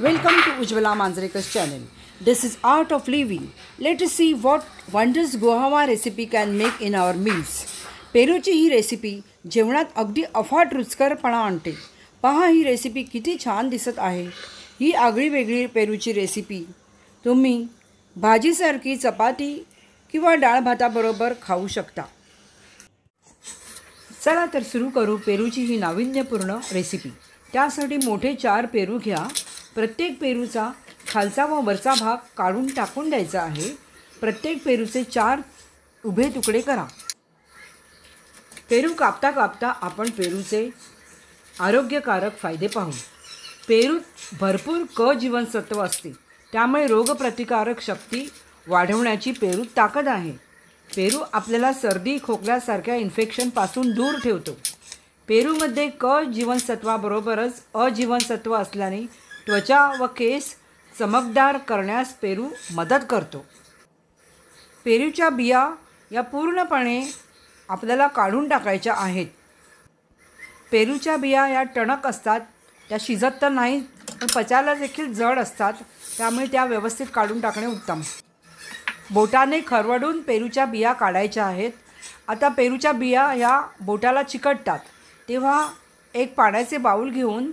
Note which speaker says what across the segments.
Speaker 1: Welcome to Ujjwala Manjrekar's channel. This is Art of Living. Let us see what wonders Gohava recipe can make in our meals. पेरूची ही recipe जेवणात अगदी अफाट रुचकरपणा आणते. पहा ही recipe किती छान दिसत आहे. ही आगळीवेगळी पेरूची रेसिपी तुम्ही भाजीसारखी चपाती किंवा डाळ भाताबरोबर खाऊ शकता. चला तर सुरू करू पेरूची ही नाविन्यपूर्ण रेसिपी. त्यासाठी मोठे 4 पेरू घ्या. प्रत्येक पेरूचा खालचा व वरचा भाग काढून टाकून द्यायचा आहे. प्रत्येक पेरूचे 4 उभे तुकडे करा. पेरू कापता कापता आपण पेरूचे आरोग्यकारक फायदे पाहू. पेरूत भरपूर क जीवनसत्व असते, त्यामुळे रोगप्रतिकारक शक्ती वाढवण्याची पेरूत ताकद आहे. पेरू आपल्याला सर्दी खोकल्यासारख्या इन्फेक्शनपासून दूर ठेवतो. पेरूमध्ये क जीवनसत्वाबरोबरच अ जीवनसत्व असल्याने त्वचा व केस चमकदार करण्यास पेरू मदत करतो. पेरूच्या बिया या पूर्णपणे आपल्याला काढून टाकायच्या आहेत. पेरूच्या बिया या टणक असतात, त्या शिजत तर नाही पण पचायला देखील जड असतात, त्यामुळे त्या व्यवस्थित काढून टाकणे उत्तम. बोटाने खरवडून पेरूच्या बिया काढायच्या आहेत. आता पेरूच्या बिया ह्या बोटाला चिकटतात, तेव्हा एक पाण्याचे बाऊल घेऊन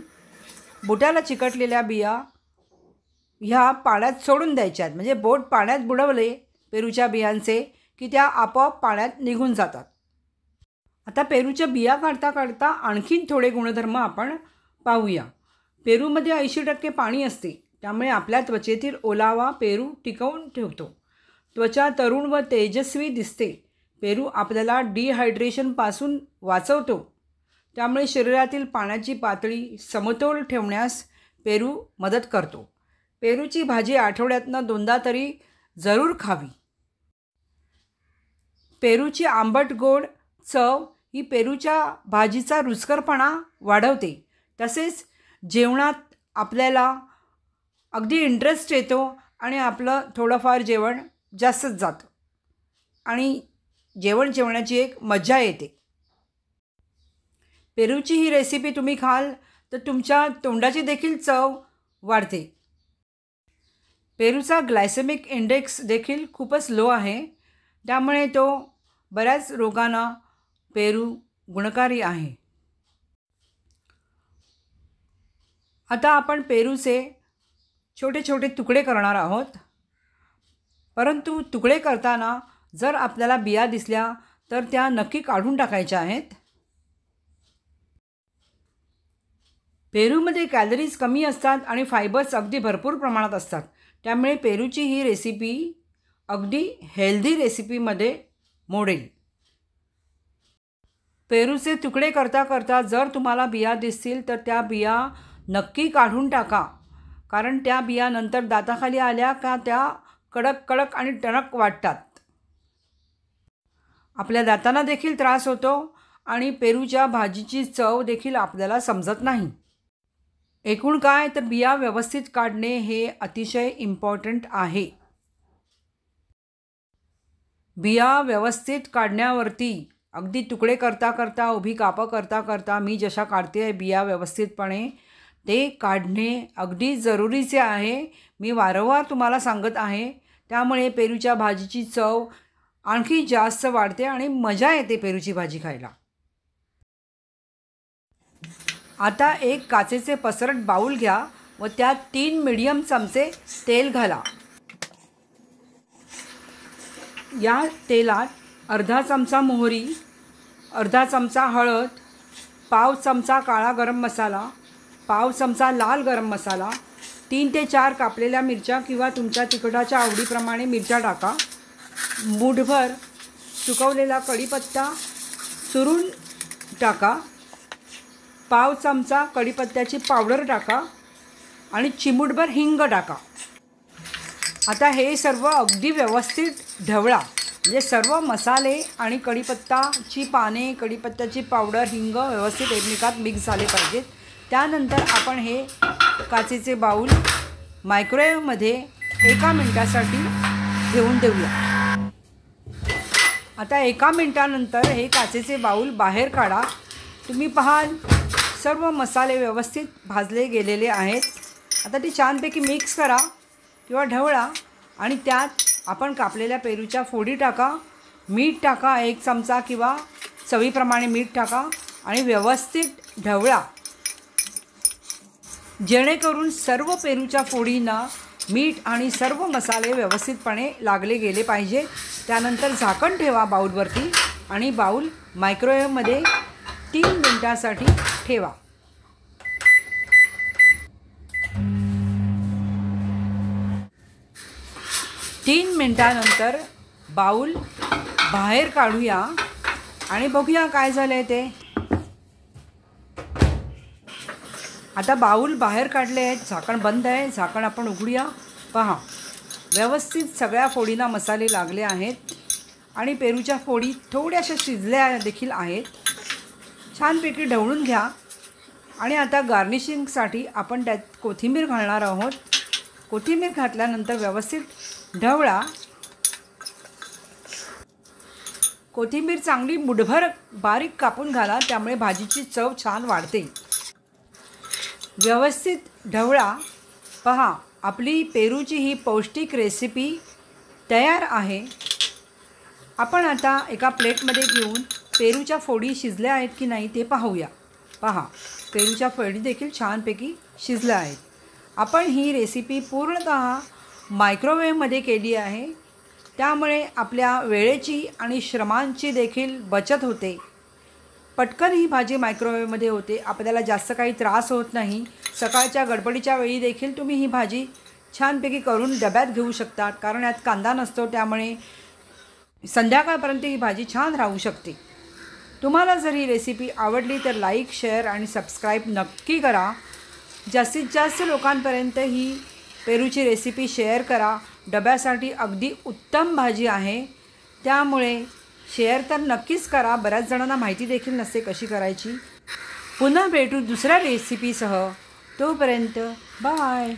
Speaker 1: बोटाला चिकटलेल्या बिया ह्या पाण्यात सोडून द्यायच्या आहेत. म्हणजे बोट पाण्यात बुडवले पेरूच्या बियांचे की त्या आपोआप पाण्यात निघून जातात. आता पेरूच्या बिया काढता काढता आणखीन थोडे गुणधर्म आपण पाहूया. पेरूमध्ये 80% पाणी असते, त्यामुळे आपल्या त्वचेतील ओलावा पेरू टिकवून ठेवतो. त्वचा तरुण व तेजस्वी दिसते. पेरू आपल्याला डिहायड्रेशनपासून वाचवतो, त्यामुळे शरीरातील पाण्याची पातळी समतोल ठेवण्यास पेरू मदत करतो. पेरूची भाजी आठवड्यातनं 2दा तरी जरूर खावी. पेरूची आंबट गोड चव ही पेरूच्या भाजीचा रुचकरपणा वाढवते. तसेच जेवणात आपल्याला अगदी इंटरेस्ट येतो आणि आपलं थोडंफार जेवण जास्तच जातं आणि जेवणाची एक मजा येते. पेरूची ही रेसिपी तुम्ही खाल तर तुमच्या तोंडाची देखील चव वाढते. पेरूचा ग्लायसेमिक इंडेक्स देखील खूपच लो आहे, त्यामुळे तो बऱ्याच रोगांना पेरू गुणकारी आहे. आता आपण पेरूचे छोटे छोटे तुकडे करणार आहोत, परंतु तुकडे करताना जर आपल्याला बिया दिसल्या तर त्या नक्की काढून टाकायच्या आहेत. पेरूमध्ये कॅलरीज कमी असतात आणि फायबर्स अगदी भरपूर प्रमाणात असतात, त्यामुळे पेरूची ही रेसिपी अगदी हेल्दी रेसिपीमध्ये मोडेल. पेरूचे तुकडे करता करता जर तुम्हाला बिया दिसतील तर त्या बिया नक्की काढून टाका, कारण त्या बिया नंतर दाताखाली आल्या का त्या कडक कडक आणि टणक वाटतात. आपल्या दातांना देखील त्रास होतो आणि पेरूच्या भाजीची चव देखील आपल्याला समजत नाही. एकूण काय तर बिया व्यवस्थित काढणे हे अतिशय इम्पॉर्टंट आहे. बिया व्यवस्थित काढण्यावरती अगदी तुकडे करता करता उभी कापं करता करता मी जशा काढते आहे बिया व्यवस्थितपणे ते काढणे अगदी जरुरीचे आहे. मी वारंवार तुम्हाला सांगत आहे, त्यामुळे पेरूच्या भाजीची चव आणखी जास्त वाढते आणि मजा येते पेरूची भाजी खायला. आता एक काचेचे पसरट बाऊल घ्या व त्यात 3 मीडियम चमचे तेल घाला. या तेलात अर्धा चमचा मोहरी, अर्धा चमचा हळद, पाव चमचा काळा गरम मसाला, पाव चमचा लाल गरम मसाला, 3 ते 4 कापलेल्या मिरच्या किंवा तुमच्या तिखटाच्या आवडीप्रमाणे मिरच्या टाका. मूठभर सुकवलेला कढीपत्ता चुरून टाका. पाव चमचा कढीपत्त्याची पावडर टाका आणि चिमूटभर हिंग टाका. आता हे सर्व अगदी व्यवस्थित ढवळा, म्हणजे सर्व मसाले आणि कढीपत्ताची पाने, कढीपत्त्याची पावडर, हिंग व्यवस्थित एकमेकात मिक्स झाले पाहिजेत. त्यानंतर आपण हे काचेचे बाऊल मायक्रोवेव्हमध्ये 1 मिनिटासाठी ठेवून देऊया. आता 1 मिनिटानंतर हे काचेचे बाऊल बाहेर काढा. तुम्ही पाहाल सर्व मसाले व्यवस्थित भाजले गेलेले आहेत. आता ती छानपैकी मिक्स करा किंवा ढवळा आणि त्यात आपण कापलेल्या पेरूच्या फोडी टाका, मीठ टाका 1 चमचा किंवा चवीप्रमाणे मीठ टाका आणि व्यवस्थित ढवळा, जेणेकरून सर्व पेरूच्या फोडींना मीठ आणि सर्व मसाले व्यवस्थितपणे लागले गेले पाहिजे. त्यानंतर झाकण ठेवा बाऊलवरती आणि बाऊल मायक्रोवेव्हमध्ये 3 मिनिटांसाठी ठेवा. 3 मिनिटांनंतर बाऊल बाहेर काढूया आणि बघूया काय झालं आहे ते. आता बाऊल बाहेर काढले आहेत, झाकण बंद आहे. झाकण आपण उघडूया. पहा, व्यवस्थित सगळ्या फोडींना मसाले लागले आहेत आणि पेरूच्या फोडी थोड्याशा शिजल्या देखील आहेत. छानपैकी ढवळून घ्या आणि आता गार्निशिंगसाठी आपण त्यात कोथिंबीर घालणार आहोत. कोथिंबीर घातल्यानंतर व्यवस्थित ढवळा. कोथिंबीर चांगली मुठभर बारीक कापून घाला, त्यामुळे भाजीची चव छान वाढते. व्यवस्थित ढवळा. पहा, आपली पेरूची ही पौष्टिक रेसिपी तयार आहे. आपण आता एका प्लेटमध्ये घेऊन पेरूच्या फोडी शिजल्या आहेत की नाही ते पाहूया. पहा, पेरूच्या फोडी देखील छानपैकी शिजल्या आहेत. आपण ही रेसिपी पूर्णतः मायक्रोवेव्हमध्ये केली आहे, त्यामुळे आपल्या वेळेची आणि श्रमांची देखील बचत होते. पटकन ही भाजी मायक्रोवेव्हमध्ये होते, आपल्याला जास्त काही त्रास होत नाही. सकाळच्या गडबडीच्या वेळी देखील तुम्ही ही भाजी छानपैकी करून डब्यात घेऊ शकता, कारण यात कांदा नसतो, त्यामुळे संध्याकाळपर्यंत ही भाजी छान राहू शकते. तुम्हाला जर ही रेसिपी आवडली तर लाईक, शेअर आणि सबस्क्राईब नक्की करा. जास्तीत जास्त लोकांपर्यंत ही पेरूची रेसिपी शेअर करा. डब्यासाठी अगदी उत्तम भाजी आहे, त्यामुळे शेअर तर नक्कीच करा. बऱ्याच जणांना माहिती देखील नसते कशी करायची. पुन्हा भेटू दुसऱ्या रेसिपीसह. तोपर्यंत बाय.